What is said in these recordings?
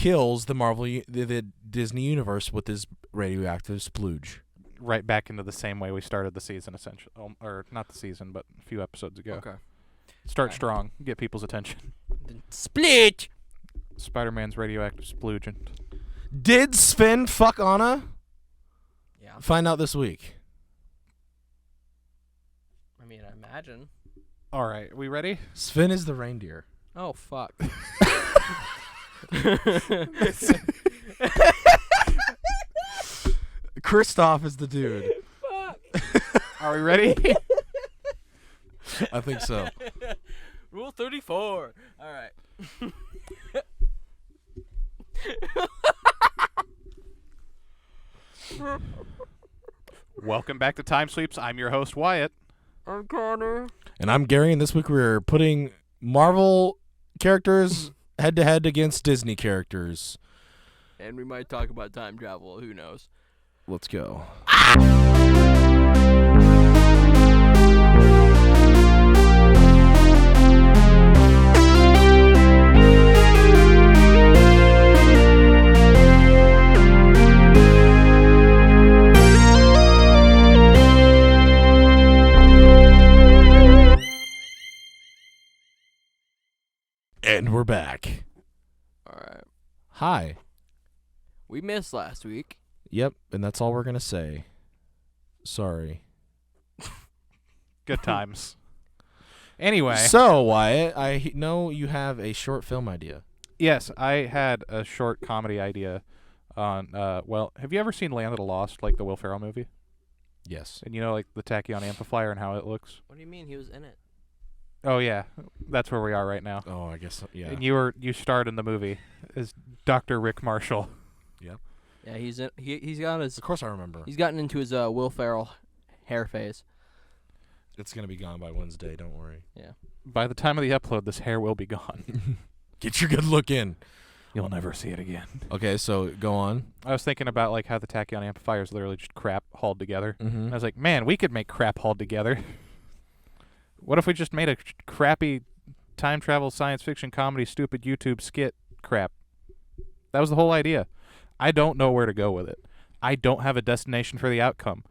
kills the Disney universe with his radioactive splooge. Right back into the same way we started the season, essentially. Or not the season, but a few episodes ago. Okay. Start strong. Get people's attention. Split! Spider-Man's radioactive splooge. Did Sven fuck Anna? Yeah. Find out this week. I mean, I imagine. All right. We ready? Sven is the reindeer. Oh, fuck. Kristoff is the dude. Fuck. Are we ready? I think so. Rule 34. All right. Welcome back to Time Sweeps. I'm your host, Wyatt. I'm Connor. And I'm Gary, and this week we're putting Marvel characters head-to-head against Disney characters. And we might talk about time travel. Who knows? Let's go. And we're back. All right. Hi. We missed last week. Yep, and that's all we're going to say. Sorry. Good times. Anyway. So, Wyatt, I know you have a short film idea. Yes, I had a short comedy idea on, have you ever seen Land of the Lost, like the Will Ferrell movie? Yes. And you know, like the tachyon amplifier and how it looks? What do you mean he was in it? Oh, yeah. That's where we are right now. Oh, I guess, yeah. And you starred in the movie as Dr. Rick Marshall. Yep. Yeah, he's in. He's got his. Of course I remember. He's gotten into his Will Ferrell hair phase. It's going to be gone by Wednesday, don't worry. Yeah. By the time of the upload, this hair will be gone. Get your good look in. You'll never see it again. Okay, so go on. I was thinking about like how the tachyon amplifier is literally just crap hauled together. Mm-hmm. And I was like, man, we could make crap hauled together. What if we just made a crappy time travel science fiction comedy stupid YouTube skit crap? That was the whole idea. I don't know where to go with it. I don't have a destination for the outcome.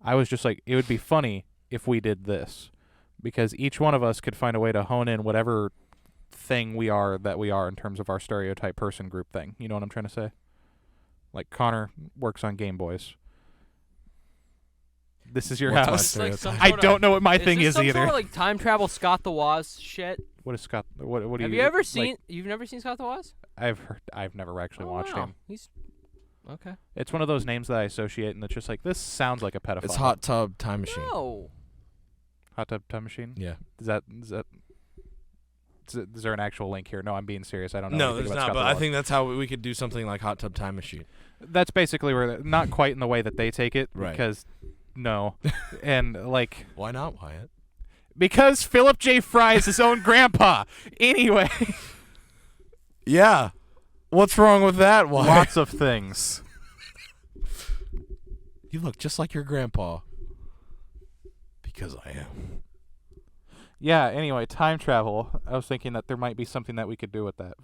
I was just like, it would be funny if we did this, because each one of us could find a way to hone in whatever thing we are in terms of our stereotype person group thing. You know what I'm trying to say? Like Connor works on Game Boys. This is your What's my house. stereotype? Like some I sort don't of, know what my thing this is some either. Sort of like time travel Scott the Woz shit. What is Scott? What do Have you you ever like, seen? You've never seen Scott the Woz? I've never actually Oh, watched wow. him. He's okay. It's one of those names that I associate, and it's just like, this sounds like a pedophile. It's Hot Tub Time Machine. No. Hot Tub Time Machine? Yeah. Is there an actual link here? No, I'm being serious. I don't know. No, anything there's about not, Scott but the I Woz. think that's how we could do something like Hot Tub Time Machine. That's basically where, not quite in the way that they take it, Right. because, no. And, like, Why not, Wyatt? because Philip J. Fry is his own grandpa. Anyway. Yeah. What's wrong with that, Wyatt? Lots of things. You look just like your grandpa. Because I am. Yeah, anyway, time travel. I was thinking that there might be something that we could do with that.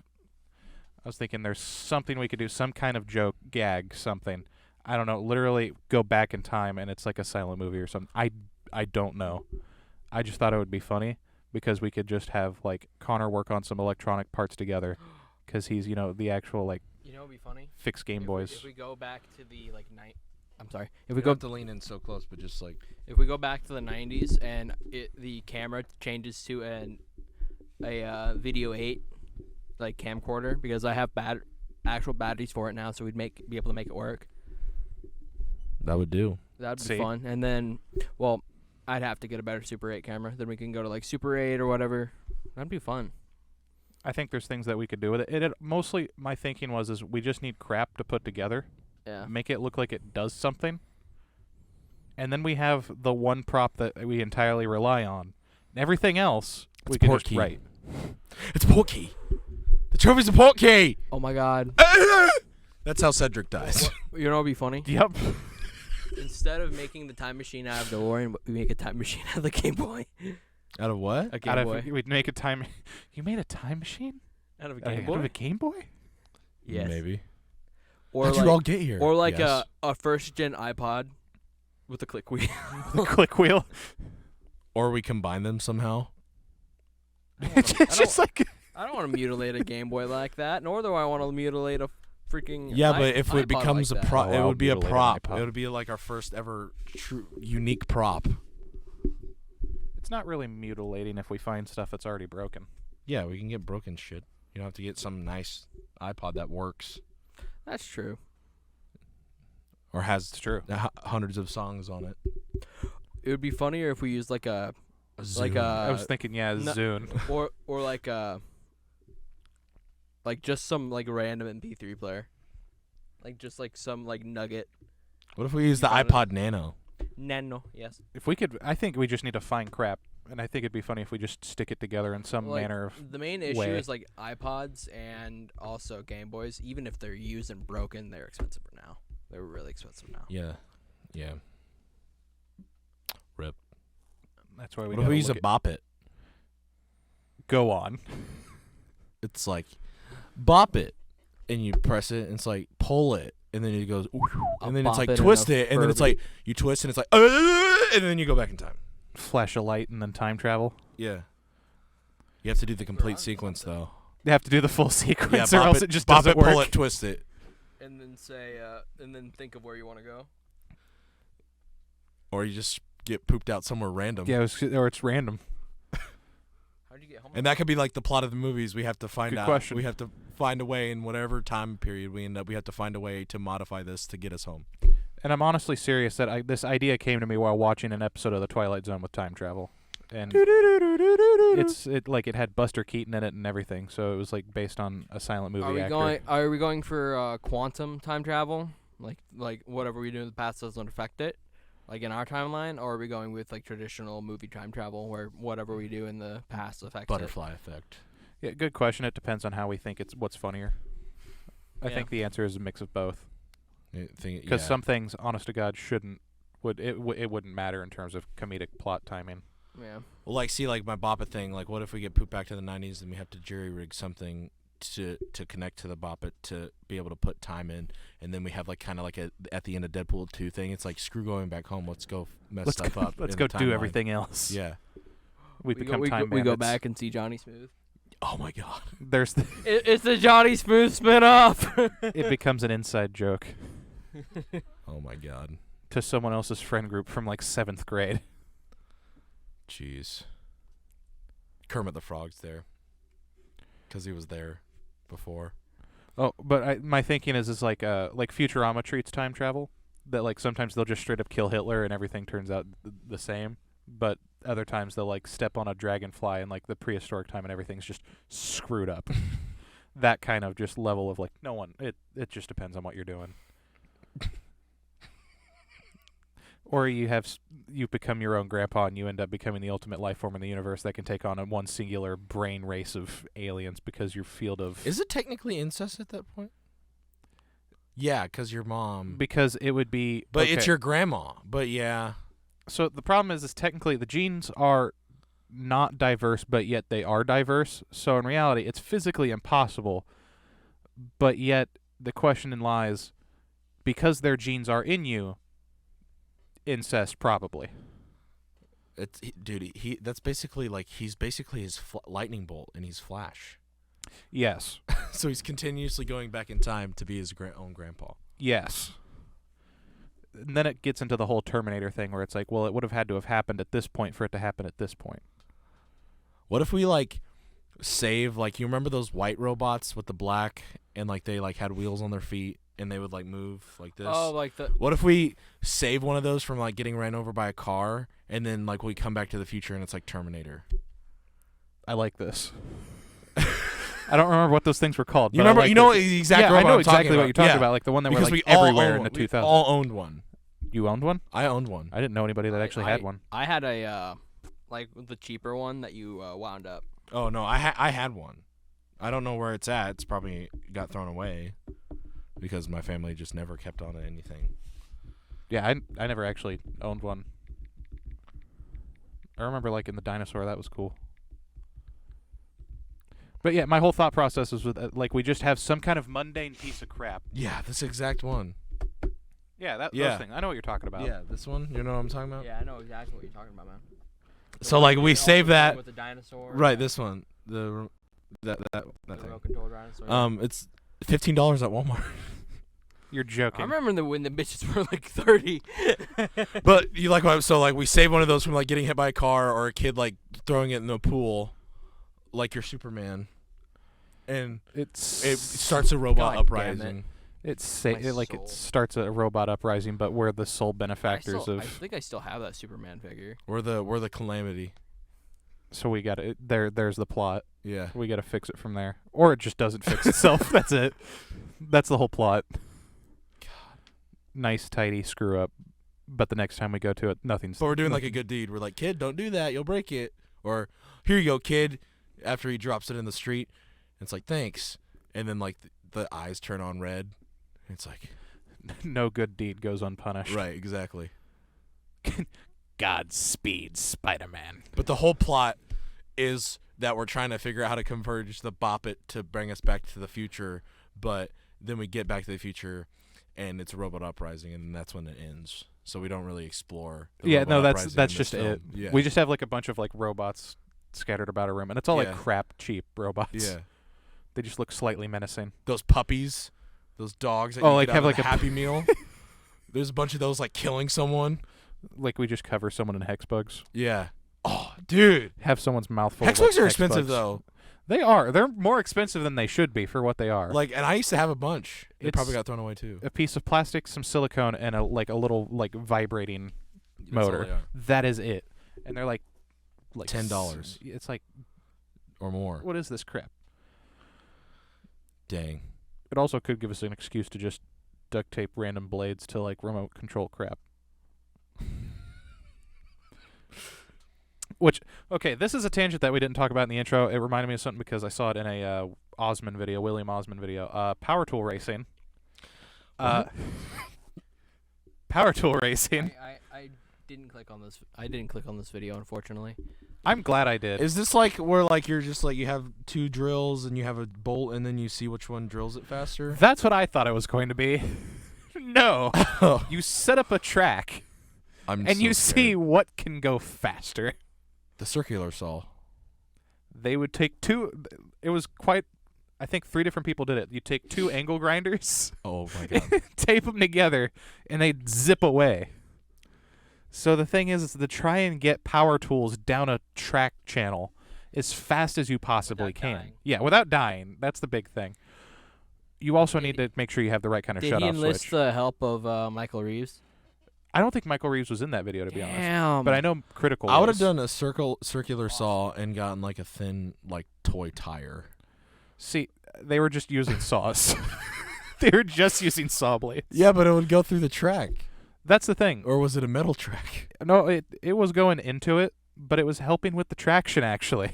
I was thinking there's something we could do, some kind of joke, gag, something. I don't know, literally go back in time and it's like a silent movie or something. I don't know. I just thought it would be funny because we could just have, like, Connor work on some electronic parts together because he's, you know, the actual, like, You know what'd be funny? fixed Game Boys. If we go back to the like night. I'm sorry. If We we go go have to lean in so close, but just like. if we go back to the 90s and the camera changes to a Video 8 like camcorder, because I have actual batteries for it now, so we'd be able to make it work. That would do. That'd be See? fun. And then, well, I'd have to get a better Super 8 camera. Then we can go to like Super 8 or whatever. That'd be fun. I think there's things that we could do with it. It mostly, my thinking is we just need crap to put together. Yeah. Make it look like it does something, and then we have the one prop that we entirely rely on. Everything else we can just Portkey. write. It's Portkey. The trophy's a Portkey. Oh my God. That's how Cedric dies. You know what'd be funny? Yep. Instead of making the time machine out of the DeLorean, we make a time machine out of the Game Boy. Out of what? A Game Boy. We'd make a time. You made a time machine Out of a out Game of Boy? a Game Boy? Yes. Maybe. Or How'd like, you all get here? or like Yes. a first gen iPod with a click wheel. Click wheel. Or we combine them somehow. It's just like I don't want to mutilate a Game Boy like that, nor do I want to mutilate a freaking Yeah, but if it iPod becomes like a that. prop, Oh, it I'll would be a mutilate an prop. iPod. It would be like our first ever true unique prop. it's not really mutilating if we find stuff that's already broken. Yeah, we can get broken shit. You don't have to get some nice iPod that works That's true. or has It's true. hundreds of songs on it. It would be funnier if we used like a Zune. I was thinking, yeah, no- Zune. or like just some like random MP3 player. Like just like some like nugget. What if we use the found it. iPod Nano? Nano, yes. If we could, I think we just need to find crap, and I think it'd be funny if we just stick it together in some Like, manner of. the main issue way. is like iPods and also Game Boys. Even if they're used and broken, they're expensive now. They're really expensive now. Yeah, yeah. Rip. That's why we. What if gotta we use a look at- Bop It? Go on. It's like Bop It, and you press it, and it's like pull it, and then it goes, I'll and then it's bop like it in twist a it, and then it's Furby. like you twist, and it's like, and then you go back in time. Flash a light and then time travel. Yeah. You have to do the complete sequence though. You have to do the full sequence, or bop else it, it just bop doesn't it, work. pull it, twist it. And then say, and then think of where you want to go. Or you just get pooped out somewhere random. Yeah, or it's random. How'd you get home? And that could be like the plot of the movies. We have to find Good out. question. We have to find a way in whatever time period we end up. We have to find a way to modify this to get us home. And I'm honestly serious that this idea came to me while watching an episode of The Twilight Zone with time travel, and it had Buster Keaton in it and everything. So it was like based on a silent movie actor. Are we going for quantum time travel? Like whatever we do in the past doesn't affect it, like in our timeline, or are we going with like traditional movie time travel where whatever we do in the past affects Butterfly effect. Yeah, good question. It depends on how we think it's what's funnier. I Yeah. think the answer is a mix of both. Because Because some things, honest to God, it wouldn't matter in terms of comedic plot timing. it? Yeah. Well, like, see, like my Bop It thing. Like, what if we get pooped back to the 90s and we have to jury rig something to connect to the Bop It to be able to put time in, and then we have like kind of like at the end of Deadpool 2 thing. It's like screw going back home. Let's go mess stuff up. Let's in go the do timeline. everything else. Yeah. We become time we go bandits. back and see Johnny Smooth. Oh my God. There's It's the Johnny Smooth spin-off. it becomes an inside joke Oh my God. to someone else's friend group from like 7th grade. Jeez. Kermit the Frog's there. Because he was there before. Oh, but my thinking is like Futurama treats time travel. That like sometimes they'll just straight up kill Hitler and everything turns out the same. But other times they'll like step on a dragonfly in like the prehistoric time and everything's just screwed up. That kind of just level of like it just depends on what you're doing. Or you become your own grandpa and you end up becoming the ultimate life form in the universe that can take on one singular brain race of aliens because your field of Is it technically incest at that point? Yeah, because your mom. because it would be But okay. it's your grandma. But yeah. So the problem is technically the genes are not diverse, but yet they are diverse. So in reality, it's physically impossible. But yet the question lies, because their genes are in you, incest probably. Dude, that's basically like he's basically his lightning bolt and he's Flash. Yes. So he's continuously going back in time to be his own grandpa. Yes. And then it gets into the whole Terminator thing where it's like, well, it would have had to have happened at this point for it to happen at this point. What if we like save like you remember those white robots with the black and like they like had wheels on their feet and they would like move like this? Oh, like the What if we save one of those from like getting ran over by a car and then like we come back to the future and it's like Terminator? I like this. I don't remember what those things were called. You but I remember? like You know this. the exact Yeah, I robot know I'm exactly talking what you're talking Yeah. about. Like the one that Because were like we all everywhere in the we 2000s. all owned one. You owned one? I owned one. I didn't know anybody that actually had one. I had a like the cheaper one that you wound up. Oh no, I had one. I don't know where it's at. It's probably got thrown away because my family just never kept on to anything. Yeah, I never actually owned one. I remember like in the dinosaur, that was cool. But yeah, my whole thought process was with like we just have some kind of mundane piece of crap. Yeah, this exact one. Yeah, those Yeah. things. I know what you're talking about. Yeah, this one. You know what I'm talking about? Yeah, I know exactly what you're talking about, man. So like we save that. With the dinosaur. Right, this one. That The thing. remote control dinosaur. It's $15 at Walmart. You're I joking. remember when the bitches were like 30. But you like what? So like we save one of those from like getting hit by a car or a kid like throwing it in the pool, like your Superman, and it starts a robot God uprising. My it soul. starts a robot uprising, but we're the sole benefactors I of. think I still have that Superman figure. We're the calamity. So we got to there's the plot. Yeah. We got to fix it from there, or it just doesn't fix itself. That's it. That's the whole plot. Nice, tidy screw up, but the next time we go to it, nothing's. But we're doing like a good deed. We're like, kid, don't do that. You'll break it. Or here you go, kid. After he drops it in the street, it's like thanks. And then like the eyes turn on red. It's like no good deed goes unpunished. right, exactly. Godspeed, Spider-Man. But the whole plot is that we're trying to figure out how to converge the Bop It to bring us back to the future. But then we get back to the future, and it's a robot uprising, and that's when it ends. So we don't really explore. The robot uprising in that's this just film. it. Yeah. We just have like a bunch of like robots scattered about a room, and it's all Yeah. like crap, cheap robots. Yeah. They just look slightly menacing. Those puppies, those dogs that Oh, you like get have out like of the a Happy Meal. There's a bunch of those like killing someone. Like we just cover someone in hex bugs. Yeah. Oh, dude. Have someone's mouth full Hex of like, bugs are hex expensive bugs. though. They are. They're more expensive than they should be for what they are. Like, and I used to have a bunch. They It's- probably got thrown away too. a piece of plastic, some silicone, and a little like vibrating That's all motor. they are. That is it. And they're like $10. It's like, Or more. what is this crap? Dang. It also could give us an excuse to just duct tape random blades to like remote control crap. Which, okay, this is a tangent that we didn't talk about in the intro. It reminded me of something because I saw it in a Osmond video, William Osmond video. Power tool racing. Power tool racing. I didn't click on this. I didn't click on this video, unfortunately. I'm glad I did. Is this like where like you're just like you have two drills and you have a bolt and then you see which one drills it faster? That's what I thought it was going to be. No. You set up a track I'm and so you scared. see what can go faster. The circular saw. They would take two. It was quite. I think 3 different people did it. You take 2 angle grinders, Oh my god. tape them together, and they'd zip away. So the thing is to try and get power tools down a track channel as fast as you possibly Without can. dying. Yeah, without dying. That's the big thing. You also need to make sure you have the right kind of Did shut-off he enlist switch. the help of Michael Reeves? I don't think Michael Reeves was in that video, to be honest. Damn. But I know Critical I would have was. done a circular saw and gotten like a thin like toy tire. See, they were just using saws. They were just using saw blades. Yeah, but it would go through the track. That's the thing. Or was it a metal track? No, it was going into it, but it was helping with the traction, actually.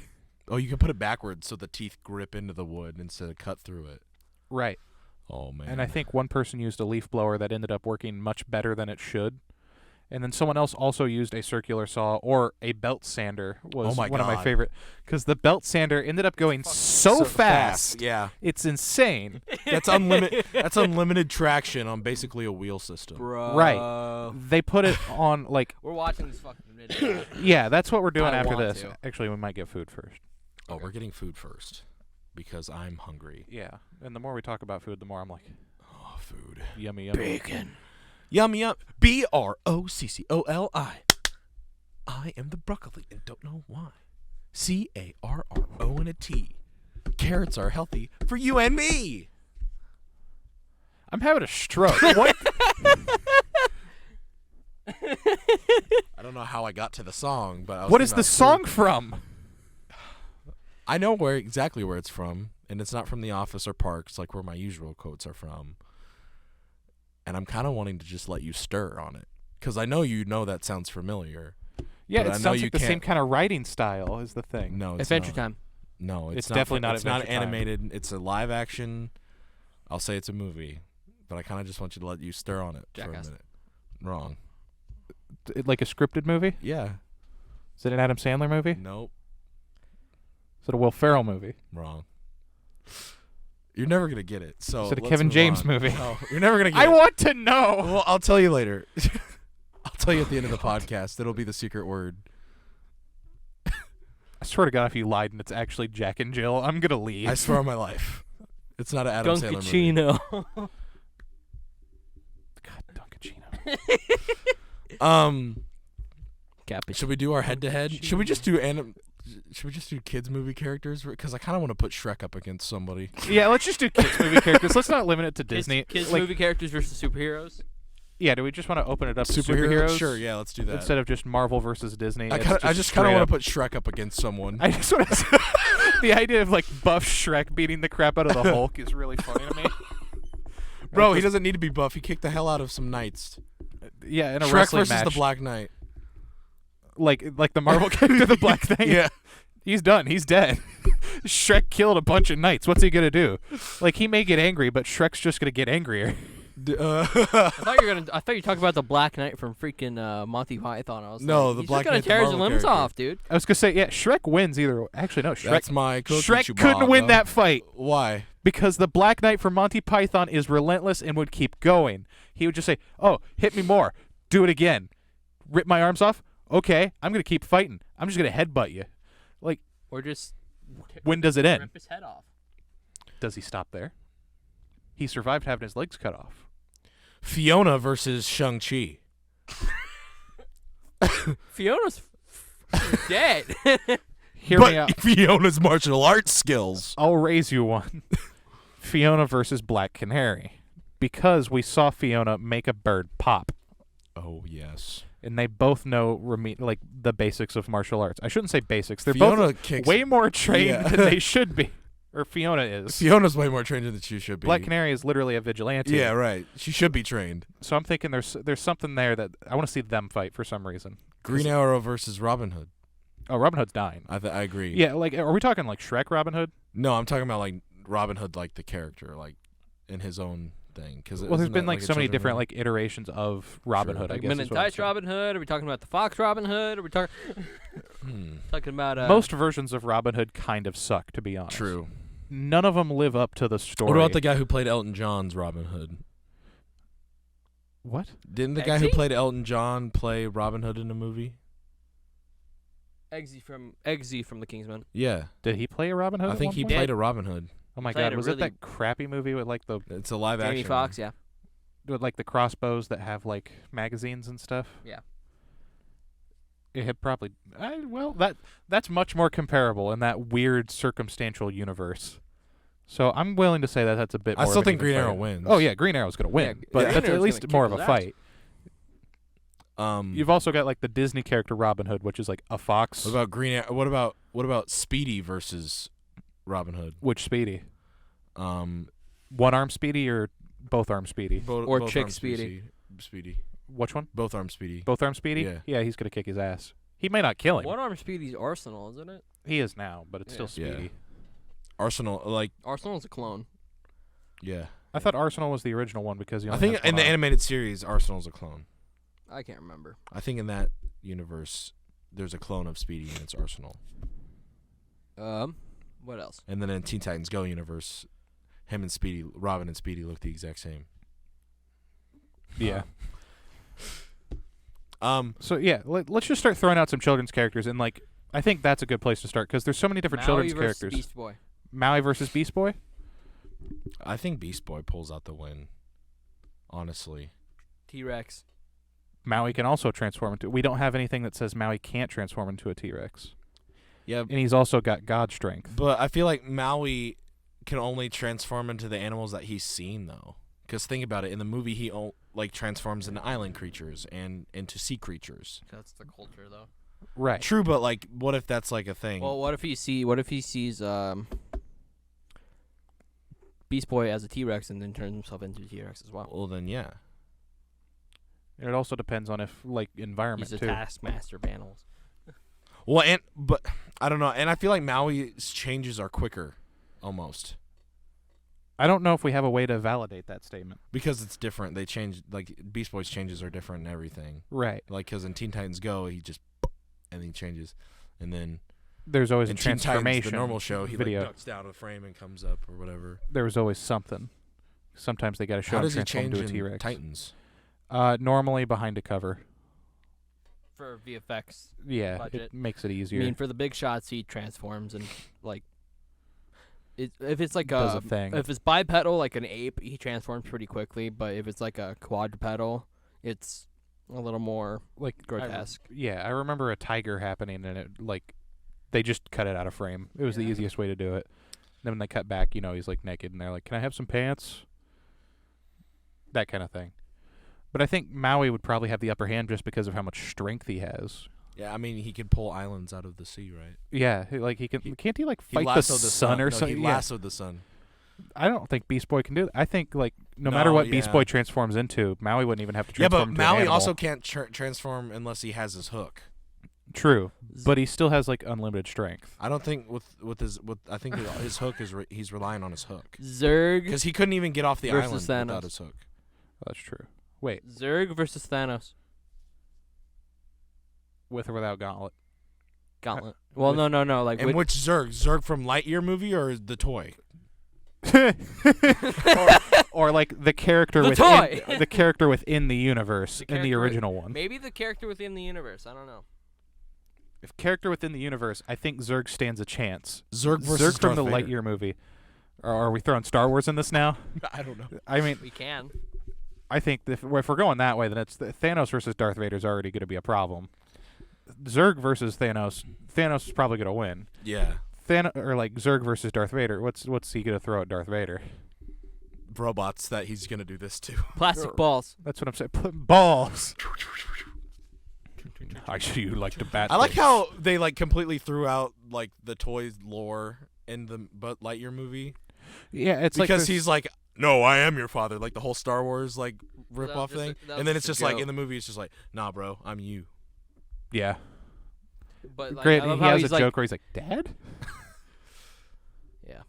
Oh, you can put it backwards so the teeth grip into the wood instead of cut through it. Right. Oh man. And I think one person used a leaf blower that ended up working much better than it should. And then someone else also used a circular saw or a belt sander was Oh my one of my God. favorite. Because the belt sander ended up going so fast. Yeah. It's insane. That's unlimited. That's unlimited traction on basically a wheel system. Bro. Right. They put it on, like, We're watching this fucking video. yeah, that's what we're doing I after want this. to. Actually, we might get food first. Oh, Okay. we're getting food first because I'm hungry. Yeah. And the more we talk about food, the more I'm like, Oh, food. yummy, yummy. Bacon. Yummy yum. BROCCOLI. I am the broccoli and don't know why. CARRO and a T. Carrots are healthy for you and me. I'm having a stroke. What? I don't know how I got to the song, but I was What thinking is the about song food. from? I know exactly where it's from, and it's not from The Office or Parks, like where my usual quotes are from. And I'm kind of wanting to just let you stir on it, because I know you know that sounds familiar. Yeah, But it I know sounds you like the same can't- kind of writing style is the thing. No, it's Adventure not. Time. No, It's not definitely from- not It's not Adventure Time. animated. It's a live action. I'll say it's a movie, but I kind of just want you to let you stir on it for a Jackass. minute. Wrong. Like a scripted movie? Yeah. Is it an Adam Sandler movie? Nope. Is it a Will Ferrell movie? Wrong. You're never gonna get it. So Is it a let's Kevin move James on. movie? No, you're never gonna get I it. want to know. Well, I'll tell you later. I'll tell you at the end of the podcast. It'll be the secret word. I swear to God, if you lied and it's actually Jack and Jill, I'm gonna leave. I swear on my life. It's not an Adam Sandler movie. Dunkachino. God, Dunkachino. Should we do our head-to-head? Should we just do kids movie characters? Because I kind of want to put Shrek up against somebody. Yeah, let's just do kids movie characters. Let's not limit it to Disney. Kids Like, movie characters versus superheroes. Yeah, do we just want to open it up to superheroes? Sure, yeah, let's do that. Instead of just Marvel versus Disney. I just kind of want to put Shrek up against someone. I just want to. The idea of like buff Shrek beating the crap out of the Hulk is really funny to me. Bro, he doesn't need to be buff. He kicked the hell out of some knights. Yeah, in a Shrek wrestling versus match. the Black Knight. Like the Marvel character, the Black Knight. Yeah. He's done. He's dead. Shrek killed a bunch of knights. What's he gonna do? Like, he may get angry, but Shrek's just gonna get angrier. I thought you were talking about the Black Knight from freaking Monty Python. I was No, like, the he's Black just gonna Knight's tear his Marvel limbs character. off, dude. I was gonna say, yeah, Shrek wins either. Actually, no, That's my cookie, Shrek couldn't win that fight Why? because the Black Knight from Monty Python is relentless and would keep going. He would just say, "Oh, hit me more. Do it again. Rip my arms off. Okay, I'm gonna keep fighting. I'm just gonna headbutt you." Like, Or just when does it end? rip his head off. Does he stop there? He survived having his legs cut off. Fiona versus Shang-Chi. Fiona's dead. Hear me out. But Fiona's martial arts skills. I'll raise you one. Fiona versus Black Canary. Because we saw Fiona make a bird pop. Oh, yes. And they both know like the basics of martial arts. I shouldn't say basics. They're Fiona both kicks. way more trained Yeah. than they should be. Or Fiona is. Fiona's way more trained than she should be. Black Canary is literally a vigilante. Yeah, right. She should be trained. So I'm thinking there's something there that I want to see them fight for some reason. Green Arrow versus Robin Hood. Oh, Robin Hood's dying. I agree. Yeah, like, are we talking like Shrek Robin Hood? No, I'm talking about like Robin Hood, like the character, like in his own thing. Cause Well, there's been like a so many children's different movie? like iterations of Robin Sure. Hood. I Like guess Men is in what I'm Tights saying. Robin Hood? Are we talking about the Fox Robin Hood? Are we talking about Most versions of Robin Hood kind of suck, to be honest. True. None of them live up to the story. What about the guy who played Elton John's Robin Hood? What? Didn't the guy who Eggsy? played Elton John play Robin Hood in a movie? Eggsy from the Kingsman? Yeah. Did he play a Robin Hood? I at think one he point? played a Robin Hood. Oh my played God! a Was it really- that crappy movie with like the It's a live action. Jamie Foxx, yeah. crossbows that have like magazines and stuff? Yeah. It had probably. That's much more comparable in that weird circumstantial universe. So I'm willing to say that that's a bit. I more still of an think Green even Arrow fight. wins. Oh yeah, Green Arrow's gonna win, Yeah, but Green that's at Arrow's least gonna more kick of a his ass. fight. You've also got like the Disney character Robin Hood, which is like a fox. What about what about Speedy versus Robin Hood? Which Speedy? Um, One arm Speedy or both arm Speedy? Or both Chick arm Speedy. Speedy. Which one? Both arm Speedy. Both arm Speedy? Yeah. Yeah, he's gonna kick his ass. He may not kill him. One Arm Speedy's Arsenal, isn't it? He is now, but it's still Yeah. Speedy. Yeah. Arsenal, like, Arsenal's a clone. yeah. I thought Arsenal was the original one because he I only think has in one the arm. animated series, Arsenal's a clone. I can't remember. I think in that universe, there's a clone of Speedy and it's Arsenal. What else? And then in Teen Titans Go universe, him and Speedy, Robin and Speedy look the exact same. Yeah. So yeah, let's just start throwing out some children's characters, and like I think that's a good place to start because there's so many different Maui children's versus characters. Beast Boy. Maui versus Beast Boy. I think Beast Boy pulls out the win. Honestly, T-Rex. Maui can also transform into. We don't have anything that says Maui can't transform into a T-Rex, yeah, and he's also got God strength. but I feel like Maui can only transform into the animals that he's seen, though. Because think about it, in the movie, he transforms into island creatures and into sea creatures. That's the culture, though. Right. True, but like, what if that's like a thing? Well, what if he sees Beast Boy as a T-Rex and then turns himself into a T-Rex as well? Well, then yeah. And it also depends on if like environment He's a too. taskmaster of animals. Well, but I don't know, and I feel like Maui's changes are quicker, almost. I don't know if we have a way to validate that statement. Because it's different. They change, like, Beast Boy's changes are different and everything. Right. Like, because in Teen Titans Go, he just, and he changes. And then There's always In a Teen Titans, transformation. the normal show, he video. like ducks down to the frame and comes up or whatever. There was always something. Sometimes they got to show How him does he transform change into a in T-Rex. Titans? Normally behind a cover. For VFX. Yeah, Budget. it makes it I easier. mean, for the big shots, he transforms and like. If it's like Does a thing. if it's bipedal like an ape, he transforms pretty quickly. But if it's like a quadrupedal, it's a little more like grotesque. I remember a tiger happening, and it like they just cut it out of frame. It was the easiest way to do it. Then when they cut back, he's like naked, and they're like, "Can I have some pants?" That kind of thing. But I think Maui would probably have the upper hand just because of how much strength he has. Yeah, I mean he could pull islands out of the sea, right? Yeah, he can. Can't he like fight the lassoed sun or No, something? he Yeah. lassoed the sun. I don't think Beast Boy can do that. I think like no matter No, what Beast yeah. Boy transforms into, Maui wouldn't even have to Yeah, transform but into an Maui animal. also can't transform unless he has his hook. True, but he still has like unlimited strength. I don't think I think his hook is he's relying on his hook Zerg because he couldn't even get off the versus island Thanos. without his hook. That's true. Wait, Zerg versus Thanos. with or without Gauntlet? Gauntlet. Well, no. Like And which Zerg? Zerg from Lightyear movie or the toy? or like the character The within toy! the character within the universe The in the character- original one. maybe the character within the universe. I don't know. If character within the universe, I think Zerg stands a chance. Zerg versus Zerg from the Darth Vader. Lightyear movie. Or are we throwing Star Wars in this now? I don't know. I mean, We can. I think if we're going that way, then it's Thanos versus Darth Vader is already going to be a problem. Zerg versus Thanos. Thanos is probably going to win. Yeah, Or like Zerg versus Darth Vader. What's he going to throw at Darth Vader? robots that he's gonna do this to. Plastic balls. That's what I'm saying. Put balls. I see you like to bat. I like things. how they like completely threw out like the toys lore in the Lightyear movie. Yeah, it's because like he's like, no, I am your father, like the whole Star Wars like rip off was just thing, a- that and then was it's just just a like joke. in the movie, it's just like, nah, bro, I'm you. yeah. But like, Great. I love He how has he's a like, joke where he's like, "Dad." yeah.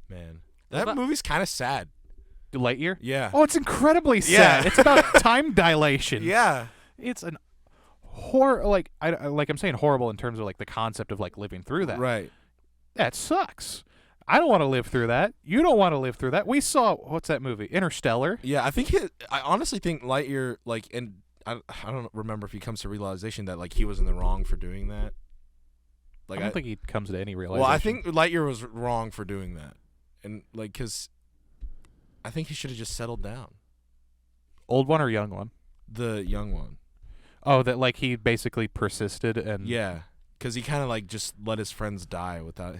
Man, What that about- movie's kind of sad. Lightyear. Yeah. Oh, it's incredibly Yeah. sad. It's about time dilation. Yeah. It's an like I'm saying horrible in terms of like the concept of like living through that. Right. That sucks. I don't want to live through that. You don't want to live through that. We saw what's that movie? Interstellar. Yeah, I honestly think Lightyear, like, and I don't remember if he comes to realization that like he was in the wrong for doing that. Like, I don't think he comes to any realization. well, I think Lightyear was wrong for doing that, and like, cause I think he should have just settled down. Old one or young one? The young one. Oh, that like he basically persisted and Yeah, cause he kind of like just let his friends die without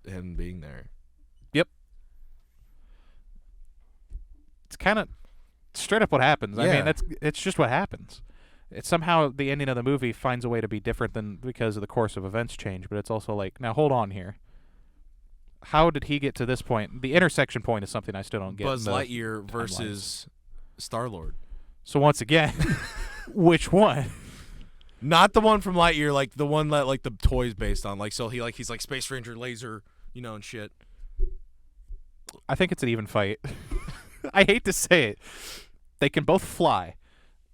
him being there. It's kind of straight up what happens. I Yeah. mean, it's just what happens. It's somehow the ending of the movie finds a way to be different than because of the course of events change, but it's also like, now hold on here. How did he get to this point? The intersection point is something I still don't get. Buzz in the Lightyear versus Star-Lord. So once again, which one? Not the one from Lightyear, like the one that like the toy's based on. Like, so he's like Space Ranger laser, and shit. I think it's an even fight. I hate to say it. They can both fly.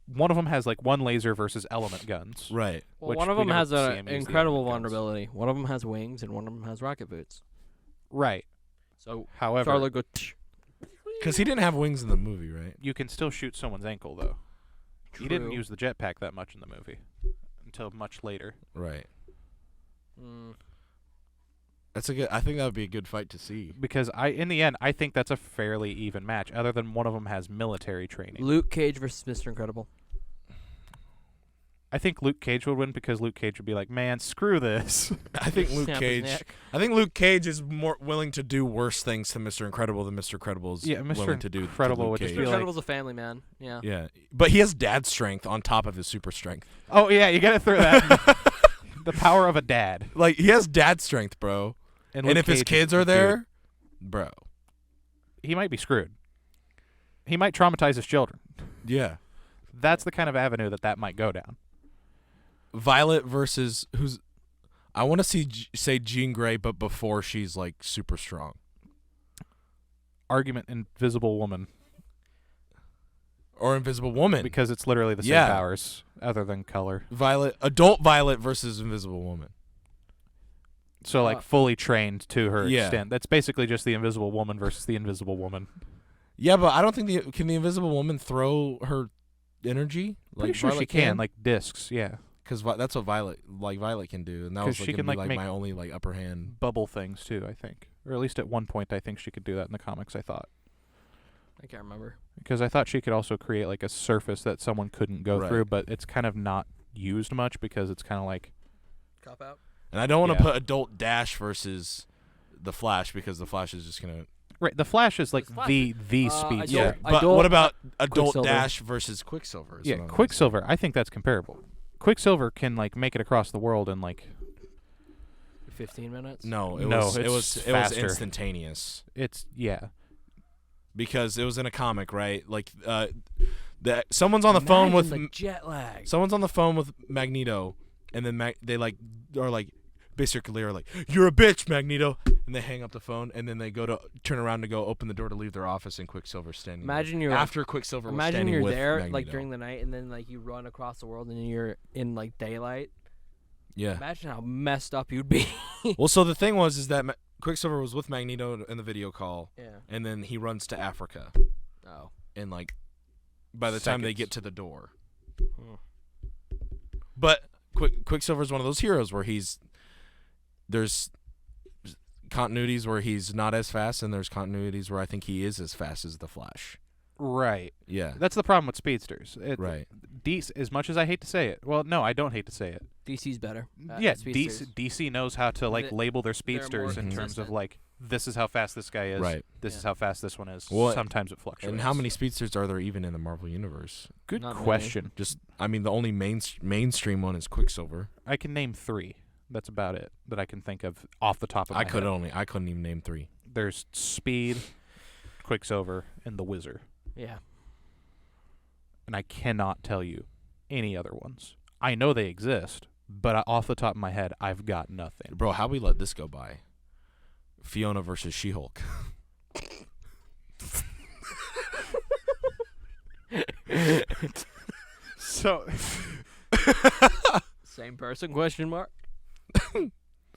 One of them has like one laser versus element guns. Right. Well, Which one of we them never has see an him use the incredible element guns. vulnerability. One of them has wings, and one of them has rocket boots. Right. So However, Star-Lord goes. Because he didn't have wings in the movie, right? you can still shoot someone's ankle though. He didn't True. use the jetpack that much in the movie until much later. Right. Mm. I think that would be a good fight to see. Because in the end, I think that's a fairly even match. Other than one of them has military training. Luke Cage versus Mr. Incredible. I think Luke Cage would win because Luke Cage would be like, "Man, screw this." I think Luke Snap his Cage. neck. I think Luke Cage is more willing to do worse things to Mr. Incredible than Mr. Incredible is Yeah, Mr. willing to do. Incredible to Luke would just Cage. be Mr. like- Incredible's a family man. Yeah. Yeah, but he has dad strength on top of his super strength. Oh yeah, you gotta throw that. The power of a dad. Like he has dad strength, bro. And Luke if his Cage kids is are the dude. there, bro. He might be screwed. He might traumatize his children. Yeah. That's the kind of avenue that might go down. Violet versus who's? I want to say Jean Grey, but before she's like super strong. Argument Invisible Woman. Or Invisible Woman. Because it's literally the same Yeah. powers, other than color. Adult Violet versus Invisible Woman. So like fully trained to her Yeah. extent. That's basically just the Invisible Woman versus the Invisible Woman. Yeah, but I don't think can the Invisible Woman throw her energy? Pretty sure Violet she can, like discs, yeah. Because that's what Violet can do, and that 'Cause was she gonna can, be like, like make my only like upper hand. Bubble things too, I think. Or at least at one point I think she could do that in the comics, I thought. I can't remember. Because I thought she could also create like a surface that someone couldn't go Right. through, but it's kind of not used much because it's kind of like Cop out. And I don't want to Yeah. put Adult Dash versus the Flash because the Flash is just gonna. right. The Flash is like The Flash- the speed. Adult- Yeah, but Adult- what about Adult Quicksilver. Dash versus Quicksilver? is Yeah, what I'm gonna say. Quicksilver. I think that's comparable. Quicksilver can like make it across the world in like 15 minutes. No, it No, was it's it was faster. instantaneous it's because it was in a comic, right? Like that someone's on the phone with the jet lag. someone's on the phone with Magneto, and then they like are like basically are like, "You're a bitch, Magneto," and they hang up the phone, and then they go to turn around to go open the door to leave their office, and Quicksilver standing. Imagine there. you're after Quicksilver was Imagine standing you're with there Magneto. like during the night, and then like you run across the world, and then you're in like daylight. Yeah. Imagine how messed up you'd be. Well, so the thing is that Quicksilver was with Magneto in the video call, Yeah. and then he runs to Africa, Oh. and like by the time they Seconds. get to the door. Hmm. But Quicksilver's one of those heroes where there's continuities where he's not as fast, and there's continuities where I think he is as fast as the Flash. right. Yeah. That's the problem with speedsters. Right. DC, as much as I hate to say it. Well, no, I don't hate to say it. DC's better. Yeah, speedsters. DC knows how to like They- label their more speedsters in terms of consistent. like this is how fast this guy is. Right. This is how fast this one is. Well, Sometimes it fluctuates. And how many speedsters are there even in the Marvel universe? Good Not many. question. Just, I mean, the only mainstream one is Quicksilver. I can name 3. That's about it that I can think of off the top of my I head. couldn't even name 3. There's Speed, Quicksilver, and the Wizard. Yeah. And I cannot tell you any other ones. I know they exist, but off the top of my head, I've got nothing. Bro, how we let this go by? Fiona versus She-Hulk. So Same person? Question mark.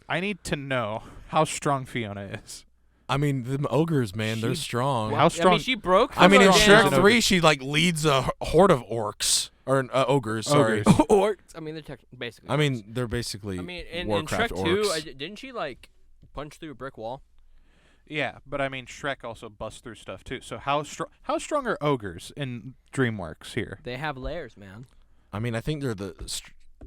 I need to know how strong Fiona is. I mean, them ogres, man, they're She- strong. How I strong? mean, she broke. I mean, in How Shrek strong is an 3, ogre? she like leads a horde of orcs or ogres. Sorry. Ogres. or I mean, they're basically. I mean, they're basically I mean, in Warcraft Shrek orcs. 2, didn't she like punch through a brick wall? Yeah, but I mean, Shrek also busts through stuff too. So how strong are ogres in DreamWorks here? They have layers, man. I mean, I think they're the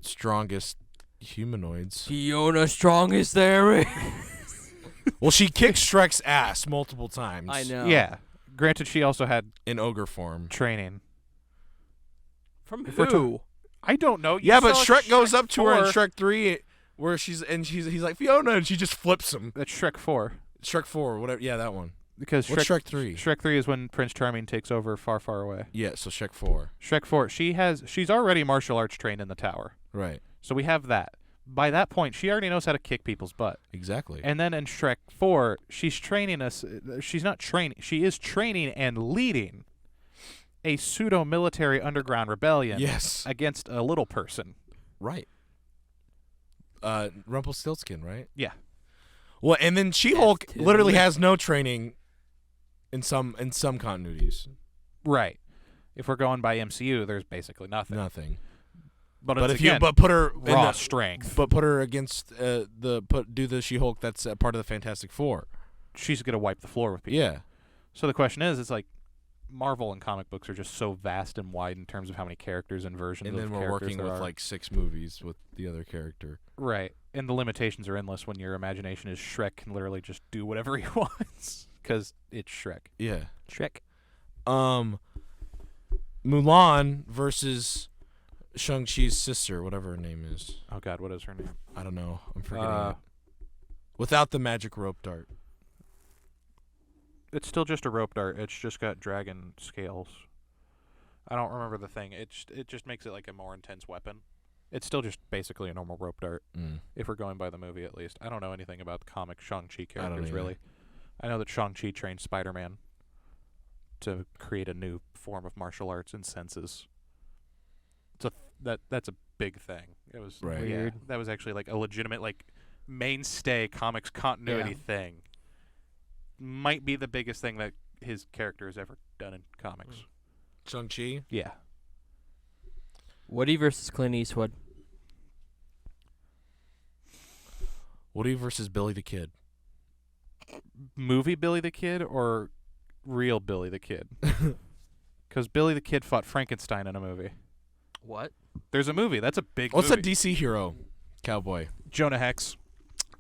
strongest humanoids. Fiona strongest there is. Well, she kicked Shrek's ass multiple times. I know. Yeah. Granted, she also had In ogre form. training. From If we're who? I don't know. You Yeah, but saw Shrek goes up to her in 4. Shrek 3 where he's like, Fiona, and she just flips him. That's Shrek 4. Shrek 4, whatever. Yeah, that one. Because What's Shrek Shrek 3? Shrek 3 is when Prince Charming takes over Far, Far Away. Yeah, so Shrek 4. Shrek 4, she's already martial arts trained in the tower. Right. So we have that. By that point, she already knows how to kick people's butt. Exactly. And then in Shrek 4, she's training us. She's not training. She is training and leading a pseudo-military underground rebellion Yes. against a little person. Right. Rumpelstiltskin, right? Yeah. Well, and then She-Hulk F2. literally has no training in some continuities. Right. If we're going by MCU, there's basically nothing. Nothing. But, But it's if you again, put her in raw the, strength, but put her against do the She-Hulk that's part of the Fantastic Four. she's going to wipe the floor with people. Yeah. So the question is, it's like Marvel and comic books are just so vast and wide in terms of how many characters and versions And of then we're characters working there with are. like 6 movies with the other character. Right. And the limitations are endless when your imagination is Shrek can literally just do whatever he wants because it's Shrek. Yeah. Shrek. Mulan versus Shang-Chi's sister, whatever her name is. Oh, God, what is her name? I don't know. I'm forgetting Uh, it. Without the magic rope dart. It's still just a rope dart. It's just got dragon scales. I don't remember the thing. It just makes it like a more intense weapon. It's still just basically a normal rope dart, if we're going by the movie at least. I don't know anything about the comic Shang-Chi I don't characters, either. really. I know that Shang-Chi trained Spider-Man to create a new form of martial arts and senses. That's a big thing. It was Right. yeah, Weird. that was actually like a legitimate like mainstay comics continuity thing. Might be the biggest thing that his character has ever done in comics. Shang-Chi? Yeah. Woody versus Clint Eastwood. Woody versus Billy the Kid. Movie Billy the Kid or real Billy the Kid? Because Billy the Kid fought Frankenstein in a movie. What? There's a movie. That's a big What's movie. that DC hero? Cowboy. Jonah Hex.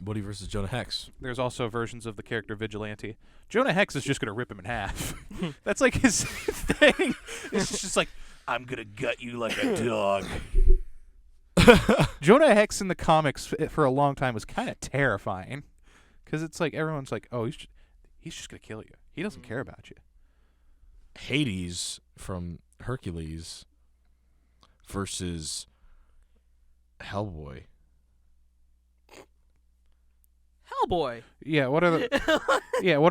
Woody versus Jonah Hex. There's also versions of the character Vigilante. Jonah Hex is just going to rip him in half. That's like his thing. It's just like, I'm going to gut you like a dog. Jonah Hex in the comics for a long time was kind of terrifying. Because it's like, everyone's like, oh, he's just going to kill you. He doesn't care about you. Hades from Hercules versus Hellboy. Hellboy. Yeah, what are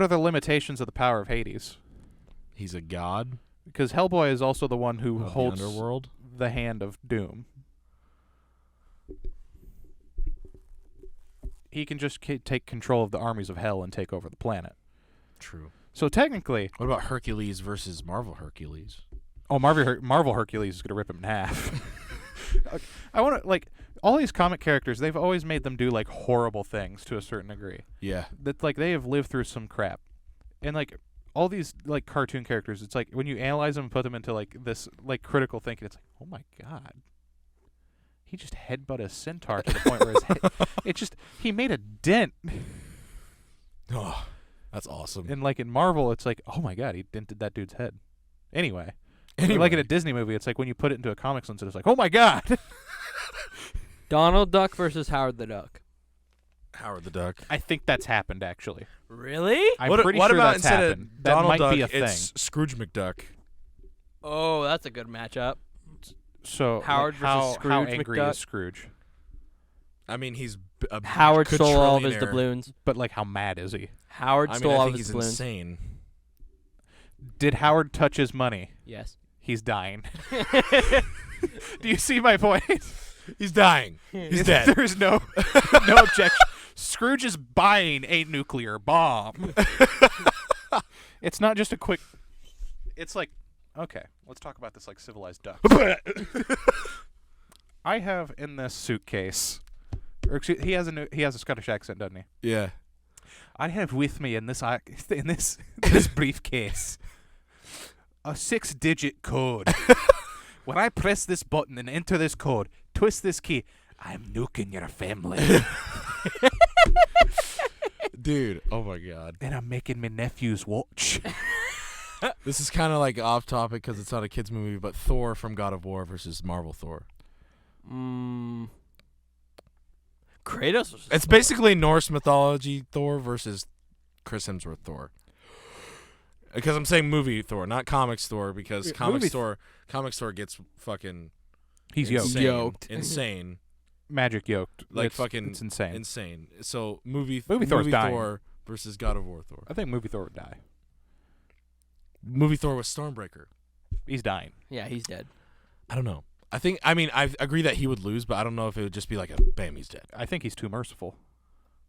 the limitations of the power of Hades? He's a god. Because Hellboy is also the one who of holds the underworld. the hand of doom. He can just take control of the armies of hell and take over the planet. True. So technically, What about Hercules versus Marvel Hercules? oh, Marvel Hercules is going to rip him in half. I want to all these comic characters. They've always made them do like horrible things to a certain degree. Yeah. That like they have lived through some crap, and like all these like cartoon characters. It's like when you analyze them and put them into like this like critical thinking. It's like, oh my god, he just headbutted a centaur to the point where his head. He made a dent. Oh, that's awesome. And like in Marvel, it's like, oh my god, he dented that dude's head. Anyway. Like in a Disney movie, it's like when you put it into a comic sense, it's like, oh my god. Donald Duck versus Howard the Duck. Howard the Duck. I think that's happened actually. Really? I'm what pretty what sure about that's instead happened. of That Donald might Duck, be a thing. it's Scrooge McDuck. Oh, that's a good matchup. So Howard versus how Scrooge angry McDuck? is Scrooge? I mean, he's a Howard stole all of his quadrillionaire. doubloons. But like, how mad is he? Howard I stole mean, I all think of his he's doubloons. insane. Did Howard touch his money? Yes. He's dying. Do you see my point? He's dying. He's dead. There's no objection. Scrooge is buying a nuclear bomb. It's not just a quick. It's like, okay, let's talk about this like civilized ducks. I have in this suitcase. Or excuse, he has a Scottish accent, doesn't he? Yeah. I have with me in this briefcase a 6-digit code. When I press this button and enter this code, twist this key, I'm nuking your family. Dude, oh my god. And I'm making my nephews watch. This is kind of like off topic because it's not a kids movie, but Thor from God of War versus Marvel Thor. Kratos versus It's Thor. basically Norse mythology Thor versus Chris Hemsworth Thor. Because I'm saying movie Thor, not comics Thor, because comics Thor gets fucking He's yoked. Yoked. insane. Magic yoked. Like it's, fucking It's insane. insane. So movie Thor's dying. Thor versus God of War Thor. I think movie Thor would die. Movie Thor with Stormbreaker. He's dying. Yeah, he's dead. I don't know. I agree that he would lose, but I don't know if it would just be like a bam, he's dead. I think he's too merciful.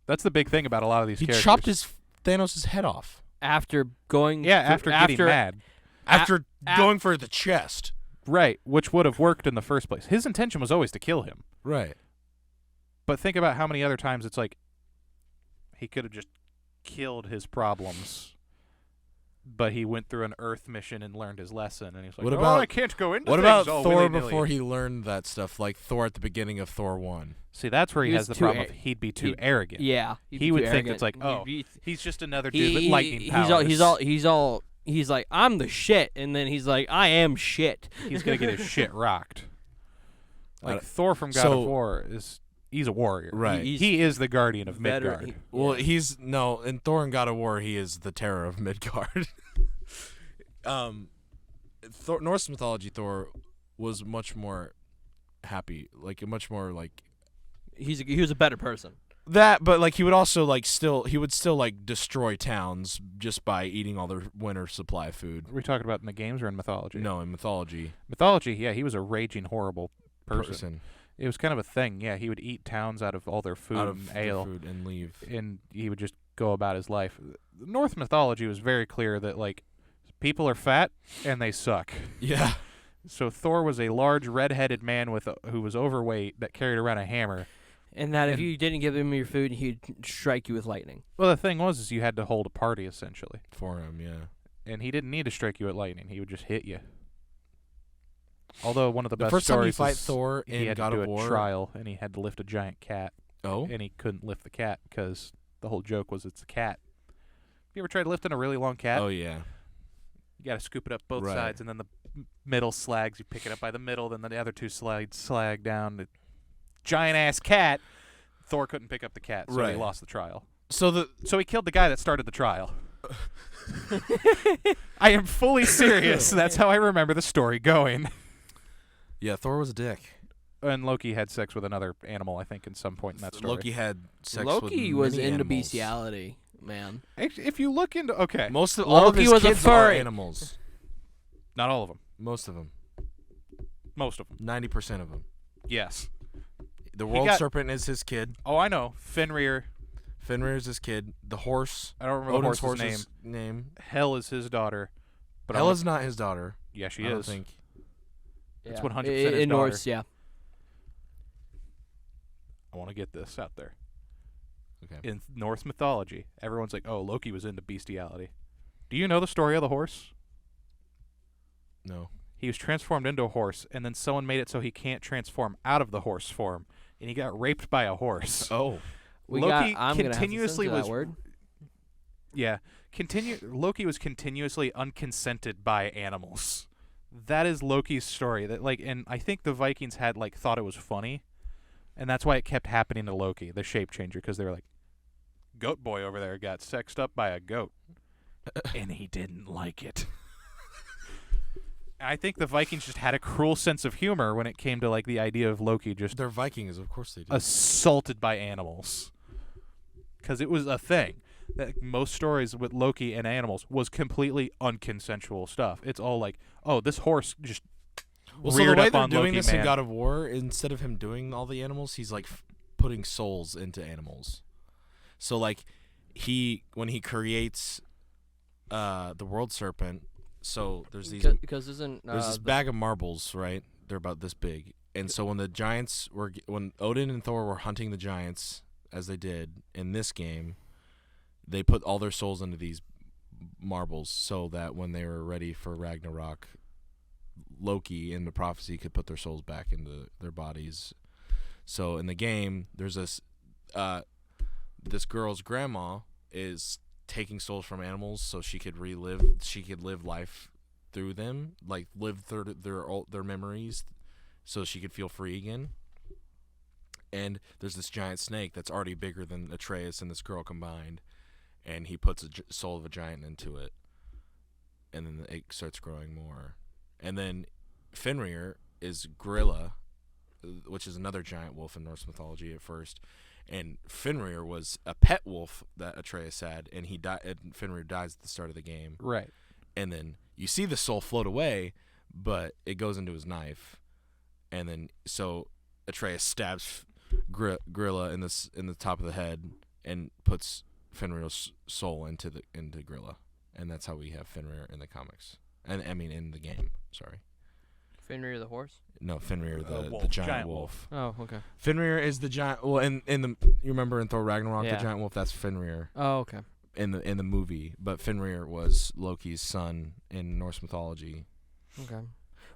That's the big thing about a lot of these He characters. chopped his Thanos' head off. After going after getting mad. After going for the chest. Right, which would have worked in the first place. His intention was always to kill him. Right. But think about how many other times it's like he could have just killed his problems. But he went through an Earth mission and learned his lesson, and he's like, What about- I can't go into What things about all Thor willy-nilly." before he learned that stuff, like Thor at the beginning of Thor 1? See, that's where he He has was the too problem. ar- He'd be too he- arrogant. Yeah, He would think it's like, oh, he's just another dude with lightning powers. He's like, I'm the shit, and then he's like, I am shit. He's going to get his shit rocked. Like, Uh, Thor from God so- of War he's a warrior. Right. He is the guardian of Veteran- Midgard. Well, in Thor and God of War, he is the terror of Midgard. Norse mythology Thor was much more happy, like much more like he was a better person. that, but like he would also he would still like destroy towns just by eating all their winter supply of food. Are we talking about in the games or in mythology? No, in mythology, Mythology, yeah, he was a raging, horrible person. It was kind of a thing. Yeah, he would eat towns out of all their food out and of ale, the food and leave. and he would just go about his life. Norse mythology was very clear that like people are fat and they suck. Yeah. So Thor was a large red-headed man who was overweight that carried around a hammer. And that if And- you didn't give him your food, he'd strike you with lightning. Well, the thing was is you had to hold a party essentially, For him, yeah. and he didn't need to strike you with lightning. He would just hit you. Although one of the The best first time you stories fight is Thor he in had God to do of a War. trial, and he had to lift a giant cat, Oh. and he couldn't lift the cat because the whole joke was it's a cat. You ever tried lifting a really long cat? Oh yeah. You got to scoop it up both Right. sides, and then the middle slags. You pick it up by the middle, then the other two slides slag down. The giant ass cat. Thor couldn't pick up the cat, so he Right. lost the trial. So So he killed the guy that started the trial. I am fully serious. That's how I remember the story going. yeah, Thor was a dick. And Loki had sex with another animal, I think, in some point in that story. Loki had sex Loki with was many into animals. bestiality, man. If you look into all All of Loki his was a kids are furry. animals. not all of them, Most of them. most of them. 90% of them. Yes. The He world got- serpent is his kid. Oh, I know. Fenrir. Fenrir is his kid. The horse. I don't remember Odin's the horse's name. horse's name. Hel is his daughter. But Hela's not his daughter. yeah, she I don't is. think. It's Yeah. 100% his in daughter. Norse, yeah. I want to get this out there. Okay. In Norse mythology, everyone's like, "Oh, Loki was into bestiality." Do you know the story of the horse? No. He was transformed into a horse, and then someone made it so he can't transform out of the horse form, and he got raped by a horse. Oh. Loki I'm gonna continuously have to was- censor that word. Yeah, Loki was continuously unconsented by animals. That is Loki's story. That and I think the Vikings had thought it was funny, and that's why it kept happening to Loki, the shape changer, because they were like, "Goat boy over there got sexed up by a goat, and he didn't like it." I think the Vikings just had a cruel sense of humor when it came to the idea of Loki just They're Vikings, of course they do. assaulted by animals, because it was a thing. That most stories with Loki and animals was completely unconsensual stuff. It's all oh, this horse just Well, so the reared way up they're on doing Loki, this in man. God of War, instead of him doing all the animals, he's putting souls into animals. So when he creates the world serpent, so there's these Because isn't there's this bag of marbles, right? They're about this big. And so when Odin and Thor were hunting the giants, as they did in this game, they put all their souls into these marbles so that when they were ready for Ragnarok, Loki in the prophecy could put their souls back into their bodies. So in the game, there's this girl's grandma is taking souls from animals so she could live life through them, live through their memories, so she could feel free again. And there's this giant snake that's already bigger than Atreus and this girl combined, and he puts a soul of a giant into it, and then it starts growing more. And then Fenrir is Gorilla, which is another giant wolf in Norse mythology at first. And Fenrir was a pet wolf that Atreus had, and he died. And Fenrir dies at the start of the game. right. And then you see the soul float away, but it goes into his knife, and then so Atreus stabs Gorilla in the top of the head and puts Fenrir's soul into Gorilla, and that's how we have Fenrir in the comics. And I mean in the game. Sorry. Fenrir the horse? No, Fenrir the wolf. giant wolf. Oh, okay. Fenrir is the giant. Well, in the you remember in Thor Ragnarok, Yeah. the giant wolf. That's Fenrir Oh, okay. in the movie. But Fenrir was Loki's son in Norse mythology. Okay.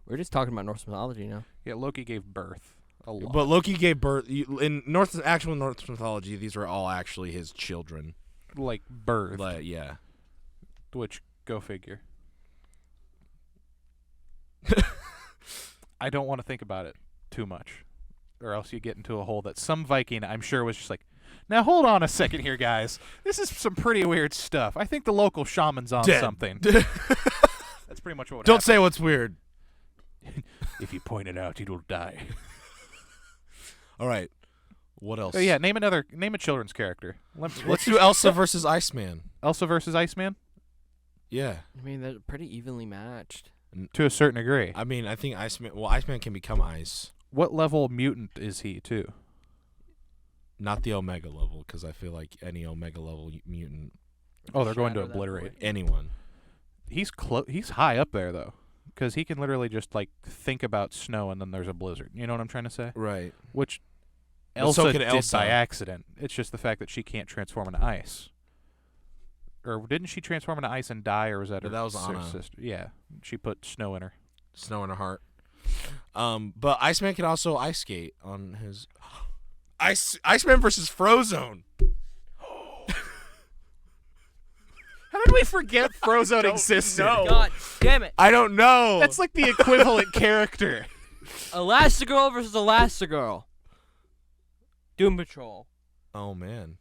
We're just talking about Norse mythology now. Yeah, Loki gave birth a lot. But Loki gave birth in actual Norse mythology. These were all actually his children. Birth, Yeah. which go figure. I don't want to think about it too much, or else you get into a hole that some Viking, I'm sure, was just now hold on a second here, guys. This is some pretty weird stuff. I think the local shaman's on Dead. something. That's pretty much what Don't happened. say what's weird. If you point it out, it'll die. All right. What else? Oh, yeah, name a children's character. Let's do Elsa versus Iceman. Elsa versus Iceman? Yeah. I mean, they're pretty evenly matched. To a certain degree. I mean, I think Iceman can become ice. What level mutant is he too? Not the Omega level, because I feel like any Omega level mutant, Oh, they're going to Shadow that obliterate. boy. anyone. He's he's high up there though, because he can literally just like think about snow and then there's a blizzard. You know what I'm trying to say? Right. Which But Elsa so can did Elsa. by accident. It's just the fact that she can't transform into ice. Or didn't she transform into ice and die, or was that But her that was Anna. sister? Yeah, she put snow in her. Snow in her heart. But Iceman can also ice skate on his Iceman versus Frozone. How did we forget Frozone existed? God damn it! I don't know. That's like the equivalent character. Elastigirl versus Elastigirl. Doom Patrol. Oh man.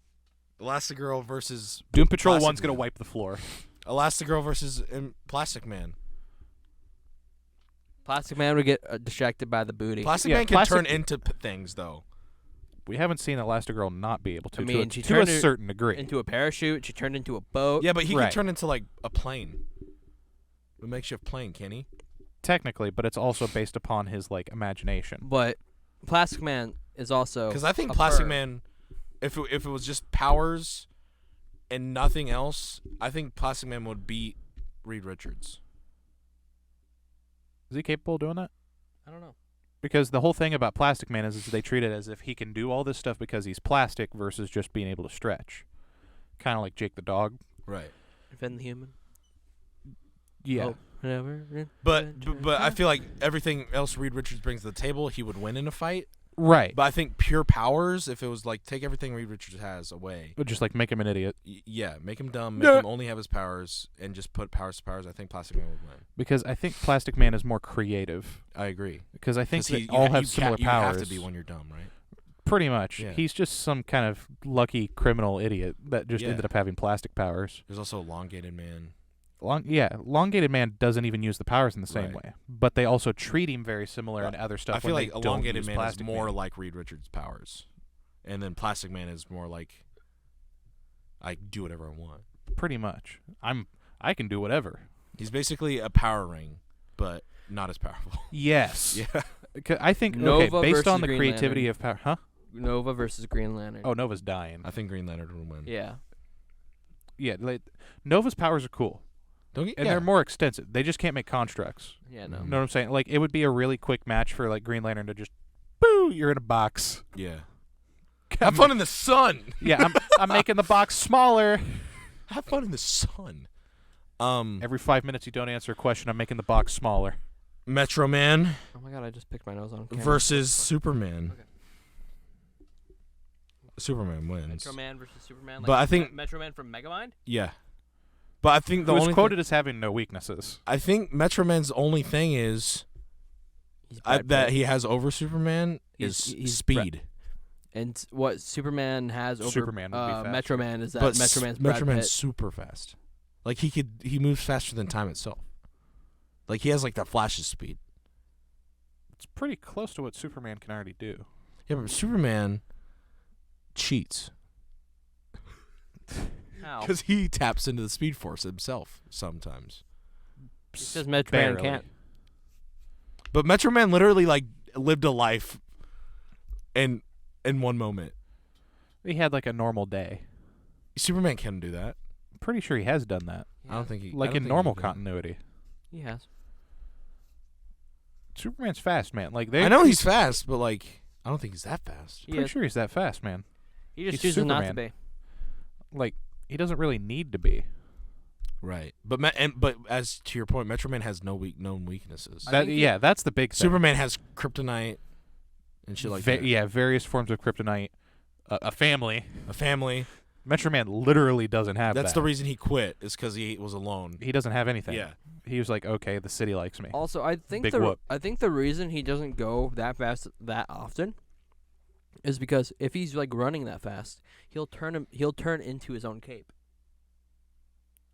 Elastigirl versus Doom Patrol Plastic 1's gonna Man. wipe the floor. Elastigirl versus Plastic Man. Plastic Man would get distracted by the booty. Plastic Yeah, Man can Plastic- turn into things though. We haven't seen Elastigirl not be able to. I mean, to she a turned her certain degree. into a parachute. She turned into a boat. Yeah, but he Right. can turn into like a plane. A makeshift plane, can he? Technically, but it's also based upon his like imagination. But Plastic Man is also Because I think a Plastic bird. Man, if it was just powers and nothing else, I think Plastic Man would beat Reed Richards. Is he capable of doing that? I don't know. Because the whole thing about Plastic Man is they treat it as if he can do all this stuff because he's plastic versus just being able to stretch. Kind of like Jake the dog. Right. Defend the human. Yeah. Oh, whatever. But I feel like everything else Reed Richards brings to the table, he would win in a fight. Right. But I think pure powers, if it was like take everything Reed Richards has away, But just like make him an idiot. yeah, make him dumb, make Yeah. him only have his powers, and just put powers to powers, I think Plastic Man would win. Because I think Plastic Man is more creative. I agree. Because I think 'Cause they you all ha- have you similar you powers. have to be when you're dumb, right? Pretty much. Yeah. He's just some kind of lucky criminal idiot that just Yeah. ended up having plastic powers. There's also Elongated Man. Elongated Man doesn't even use the powers in the same Right. way. But they also treat him very similar in other stuff. I feel when like they don't Elongated use Man is Plastic more Man. like Reed Richards' powers, and then Plastic Man is more like I do whatever I want. Pretty much. I can do whatever. He's basically a power ring, but not as powerful. Yes. Yeah. 'Cause I think Nova based versus on the Green creativity Lantern. of power, huh? Nova versus Green Lantern. Oh, Nova's dying. I think Green Lantern would win. Yeah. Yeah, Nova's powers are cool, Don't get, and yeah. they're more extensive. They just can't make constructs. Yeah, no. You know what I'm saying? Like it would be a really quick match for like Green Lantern to just, boo, you're in a box. Yeah. Have fun in the sun. Yeah, I'm making the box smaller. Have fun in the sun. Every 5 minutes you don't answer a question, I'm making the box smaller. Metro Man Oh my god, I just picked my nose on camera. versus Superman. Okay. Superman wins. Metro Man versus Superman. But I think- Metro Man from Megamind. Yeah. But I think the Who was only quoted as having no weaknesses. I think Metro Man's only thing is He's that Brad Pitt. he has over Superman He's- is he's speed. And what Superman has over Superman would be faster. Metro Man is that But Metro Man's Metro Brad Man's Pitt. super fast. Like he moves faster than time itself. Like he has like the Flash's speed. It's pretty close to what Superman can already do. Yeah, but Superman cheats How? because he taps into the Speed Force himself sometimes. He says Metro Man Barely. can't. But Metro Man literally like lived a life in one moment. He had like a normal day. Superman can do that. I'm pretty sure he has done that. I don't think he Like I don't in think normal he can. continuity. He has. Superman's fast, man. Like I know he's fast, but like I don't think he's that fast. He pretty is. sure he's that fast, man. He just he's chooses not to Superman. be. Like he doesn't really need to be. Right. But but as to your point, Metro Man has known weaknesses. I think he- That's the big thing. Superman has kryptonite and shit like that. Yeah, various forms of kryptonite. A family. A family. Metro Man literally doesn't have That's that. the reason he quit is because he was alone. He doesn't have anything. Yeah. He was like, okay, the city likes me. Also, I think Big whoop. the reason he doesn't go that fast that often is because if he's like running that fast, he'll turn into his own cape.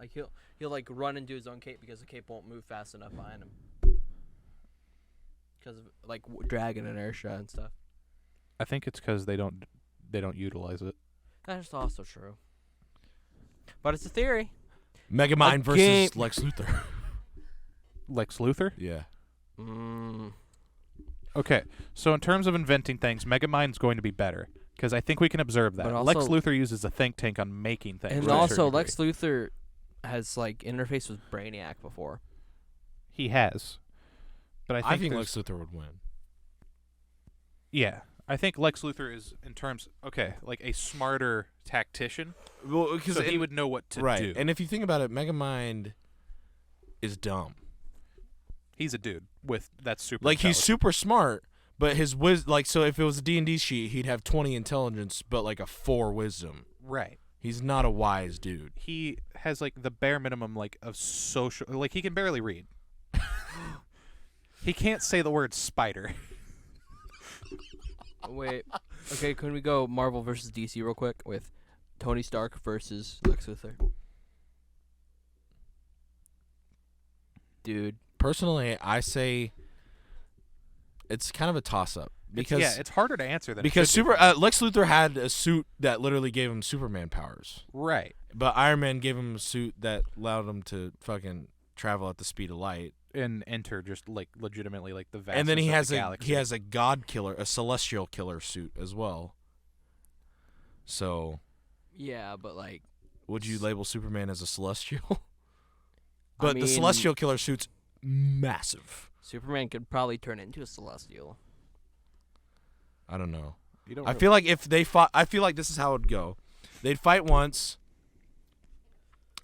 Like he'll like run into his own cape because the cape won't move fast enough behind him. Because of like drag and inertia and stuff. I think it's because they don't utilize it. That's also true. But it's a theory. Megamind versus game- Lex Luthor. Lex Luthor? Yeah. Okay, so in terms of inventing things, Megamind's going to be better because I think we can observe that. But Lex also- Luthor uses a think tank on making things. And to a also, certain Lex degree. Luthor has like interfaced with Brainiac before. He has, but I think Lex Luthor would win. Yeah, I think Lex Luthor is in terms like a smarter tactician. Well, because So he would know what to do. And if you think about it, Megamind is dumb. He's a dude with that's super. Like he's intelligent. super smart, but his so if it was a D&D sheet, he'd have 20 intelligence, but like a 4 wisdom. Right. He's not a wise dude. He has like the bare minimum like of social. Like he can barely read. He can't say the word spider. Wait. Okay, can we go Marvel versus DC real quick with Tony Stark versus Lex Luthor? Dude. Personally, I say it's kind of a toss-up because it's harder to answer than because it should be. Lex Luthor had a suit that literally gave him Superman powers, Right. but Iron Man gave him a suit that allowed him to fucking travel at the speed of light. And enter just like legitimately like the vastness And then he of has the a galaxy. god killer, a celestial killer suit as well. So, Yeah, but like would you label Superman as a celestial? I But the mean- celestial killer suit's massive. Superman could probably turn into a Celestial. I don't know. You don't I feel like if they fought, I feel like this is how it would go. They'd fight once,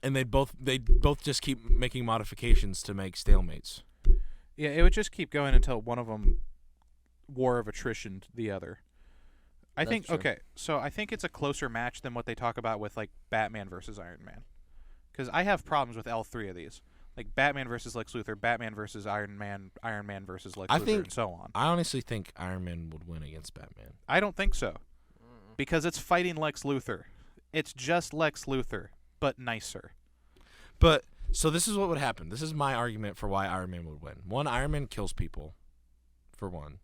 and they'd both just keep making modifications to make stalemates. Yeah, it would just keep going until one of them war of attrition the other. I That's think true. okay, so I think it's a closer match than what they talk about with like Batman versus Iron Man. Cuz I have problems with all 3 of these. Like Batman versus Lex Luthor, Batman versus Iron Man versus Lex Luthor and so on. I honestly think Iron Man would win against Batman. I don't think so. Because it's fighting Lex Luthor. It's just Lex Luthor, but nicer. But so this is what would happen. This is my argument for why Iron Man would win. One, Iron Man kills people, for one.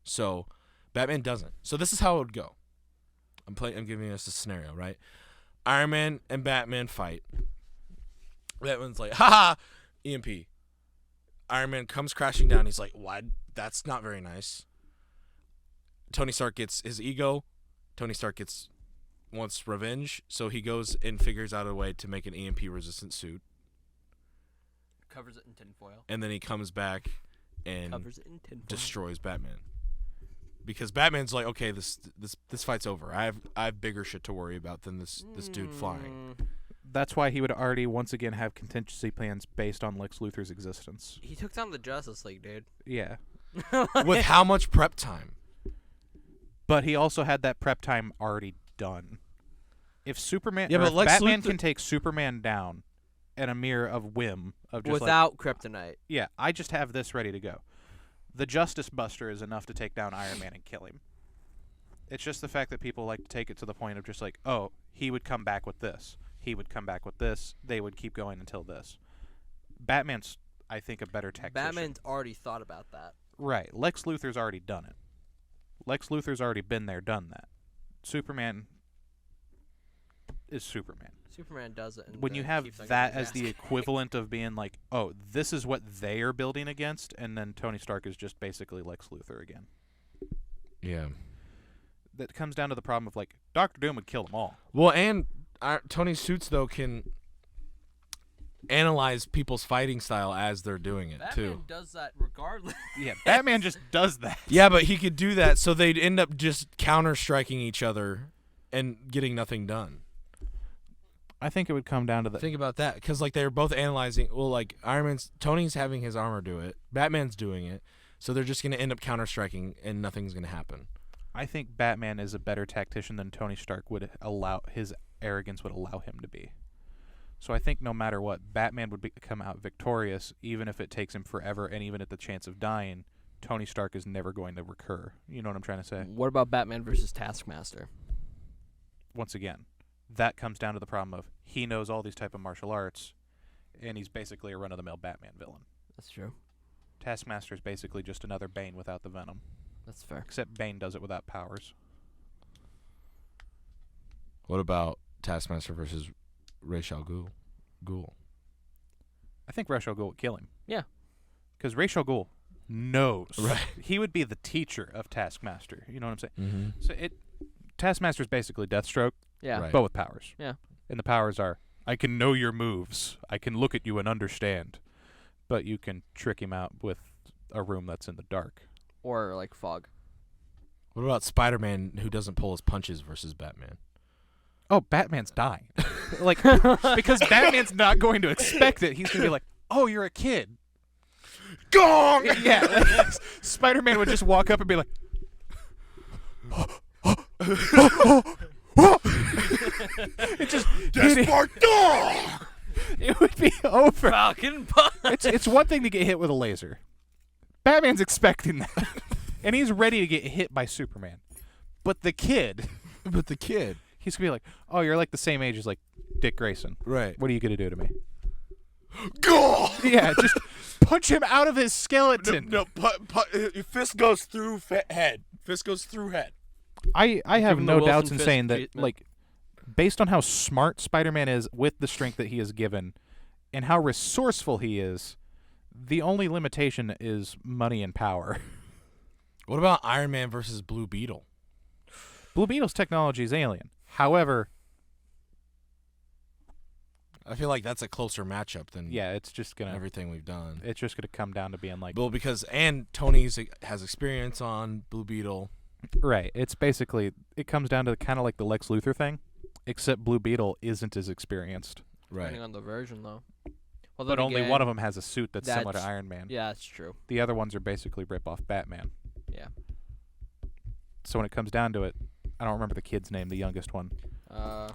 So Batman doesn't. So this is how it would go. I'm giving us a scenario, right? Iron Man and Batman fight. Batman's like, haha, EMP. Iron Man comes crashing down. He's like, what? That's not very nice. Tony Stark gets his ego. Tony Stark wants revenge, so he goes and figures out a way to make an EMP-resistant suit. Covers it in tinfoil. And then he comes back and Covers it in tinfoil. destroys Batman. Because Batman's like, okay, this fight's over. I have bigger shit to worry about than this dude flying. That's why he would already once again have contingency plans based on Lex Luthor's existence. He took down the Justice League, dude. Yeah. With how much prep time? But he also had that prep time already done. If Superman, Yeah, or but if Lex Batman Luthor- can take Superman down in a mere of whim of just Without kryptonite. yeah, I just have this ready to go. The Justice Buster is enough to take down Iron Man and kill him. It's just the fact that people like to take it to the point of just like, oh, he would come back with this. He would come back with this. They would keep going until this. Batman's, I think, a better tactician. Batman's already thought about that. Right. Lex Luthor's already done it. Lex Luthor's already been there, done that. Superman is Superman. Superman does it. And When you then have keeps on that getting as his the ass equivalent of being like, oh, this is what they are building against, and then Tony Stark is just basically Lex Luthor again. Yeah. That comes down to the problem of like, Doctor Doom would kill them all. Well, and Tony's suits, though, can analyze people's fighting style as they're doing it, Batman too. does that regardless. Yeah, Batman just does that. Yeah, but he could do that, so they'd end up just counter-striking each other and getting nothing done. I think it would come down to the Think about that, because like they're both analyzing. Well, like Tony's having his armor do it, Batman's doing it, so they're just gonna end up counter-striking, and nothing's gonna happen. I think Batman is a better tactician than Tony Stark would allow. His arrogance would allow him to be. So I think no matter what, Batman would come out victorious, even if it takes him forever, and even at the chance of dying, Tony Stark is never going to recur. You know what I'm trying to say? What about Batman versus Taskmaster? Once again, that comes down to the problem of he knows all these type of martial arts, and he's basically a run-of-the-mill Batman villain. That's true. Taskmaster is basically just another Bane without the venom, That's fair. except Bane does it without powers. What about Taskmaster versus Ra's al Ghul? I think Ra's al Ghul would kill him. Yeah. Because Ra's al Ghul knows. Right. He would be the teacher of Taskmaster. You know what I'm saying? Mm-hmm. So Taskmaster's basically Deathstroke, Yeah. Right. but with powers. Yeah. And the powers are, I can know your moves. I can look at you and understand. But you can trick him out with a room that's in the dark. Or like fog. What about Spider-Man who doesn't pull his punches versus Batman? Oh, Batman's dying. Like, because Batman's not going to expect it. He's going to be like, oh, you're a kid. Gong! Yeah. Like, Spider-Man would just walk up and be like, it just it would be over. Falcon punch. It's one thing to get hit with a laser. Batman's expecting that. And he's ready to get hit by Superman. But the kid, he's going to be like, oh, you're like the same age as like Dick Grayson. Right. What are you going to do to me? Go! Yeah, just punch him out of his skeleton. No, fist goes through head. Fist goes through head. I have him the no Wilson doubts in Fisk saying that, treatment. like, based on how smart Spider-Man is with the strength that he is given and how resourceful he is, the only limitation is money and power. What about Iron Man versus Blue Beetle? Blue Beetle's technology is alien. However, I feel like that's a closer matchup than yeah, it's just gonna everything we've done. come down to being like, Well, because Tony has experience on Blue Beetle. right. It's basically, it comes down to kind of like the Lex Luthor thing, except Blue Beetle isn't as experienced. Right. Depending on the version, though. Well, But then only again, one of them has a suit that's similar to that's- Iron Man. Yeah, that's true. The other ones are basically rip-off Batman. Yeah. So when it comes down to it, I don't remember the kid's name, the youngest one. I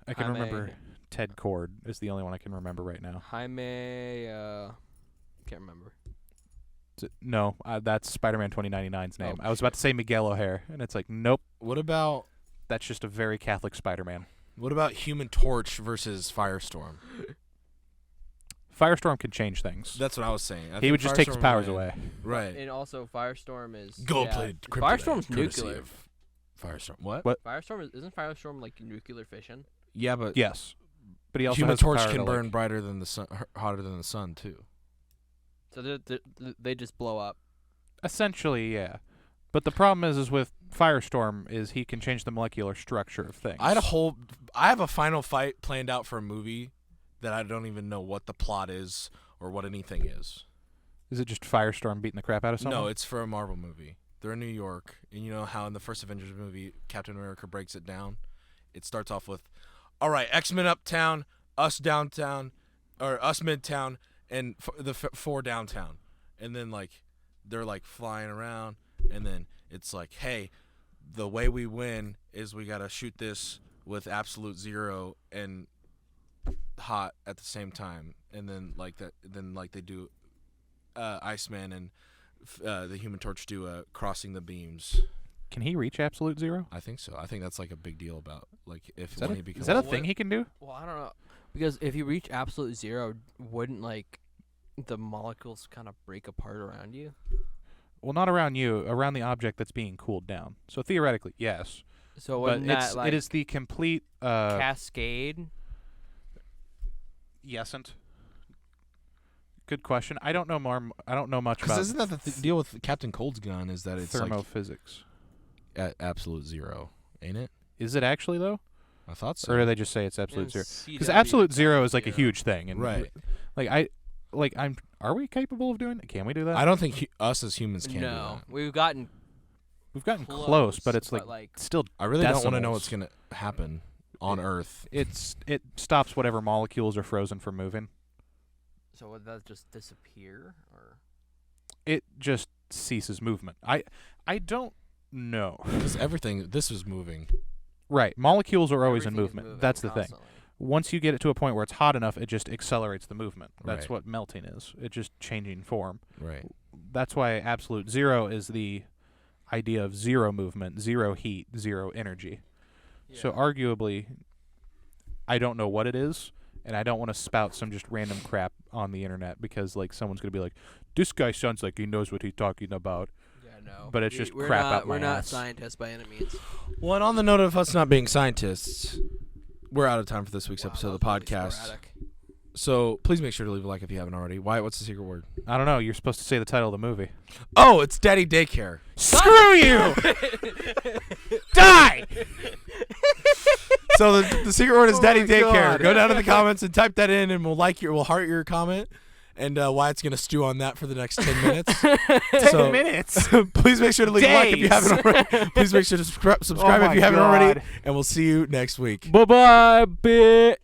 can Jaime- remember Ted Cord is the only one I can remember right now. Jaime, can't remember. No, that's Spider-Man 2099's name. Oh, I was about to say Miguel O'Hare, and it's like, nope, What about that's just a very Catholic Spider-Man. Human Torch versus Firestorm? Firestorm can change things. That's what I was saying. I He think would just take his Firestorm powers would away. win. Right. And also, Firestorm is Gold-plated kryptonite, Firestorm's courtesy nuclear. of Firestorm. What? Firestorm isn't Firestorm like nuclear fission? Yeah, but Yes, but he also Human has the Torch power can to, burn like, brighter than the sun, hotter than the sun too. So they just blow up. essentially, yeah. But the problem is with Firestorm is he can change the molecular structure of things. I have a final fight planned out for a movie that I don't even know what the plot is or what anything is. Is it just Firestorm beating the crap out of someone? No, it's for a Marvel movie. They're in New York, and you know how in the first Avengers movie, Captain America breaks it down? It starts off with, all right, X-Men uptown, us downtown, or us midtown, and the four downtown. And then, like, they're, like, flying around, and then it's like, hey, the way we win is we got to shoot this with absolute zero and hot at the same time. And then, like, they do Ice Man and the Human Torch do crossing the beams. Can he reach absolute zero? I think so. I think that's like a big deal about like if Is that, when a, he becomes is that a Well, thing he can do? Well, I don't know, because if you reach absolute zero, wouldn't like the molecules kind of break apart around you? Well, not around you, around the object that's being cooled down. So theoretically, yes. So But wouldn't that like it is the complete cascade? yesn't. Good question. I don't know I don't know much because about isn't that the deal with Captain Cold's gun is that it's like thermophysics. at absolute zero, ain't it? Is it actually though? I thought so. Or do they just say it's absolute In zero? CW, Because absolute it's zero is like a zero. huge thing, and Right. Are we capable of doing it? Can we do that? I don't think us as humans can do No, that. we've gotten We've gotten close, but it's like still. I really don't want to know decimals. what's gonna happen on Earth. It stops whatever molecules are frozen from moving. So would that just disappear, or It just ceases movement. I don't know. Because this was moving. Right, molecules are always in everything is movement. moving That's the thing. constantly? Once you get it to a point where it's hot enough, it just accelerates the movement. That's Right. what melting is. It's just changing form. Right. That's why absolute zero is the idea of zero movement, zero heat, zero energy. So arguably, I don't know what it is, and I don't want to spout some just random crap on the internet because like someone's going to be like, this guy sounds like he knows what he's talking about. Yeah, no. But it's just we're crap not, out my We're not ass. scientists by any means. Well, and on the note of us not being scientists, we're out of time for this week's Wow, episode of that the was really podcast. sporadic. So please make sure to leave a like if you haven't already. Wyatt, what's the secret word? I don't know. You're supposed to say the title of the movie. Oh, it's Daddy Daycare. Screw you! Die! So the secret word is Oh Daddy my Daycare. God. Go down to the comments and type that in, and we'll heart your comment. And Wyatt's gonna stew on that for the next 10 minutes. 10 minutes. Please make sure to leave a like if you Days. haven't already. Please make sure to subscribe Oh if my you haven't God. already. And we'll see you next week. Bye-bye, bitch.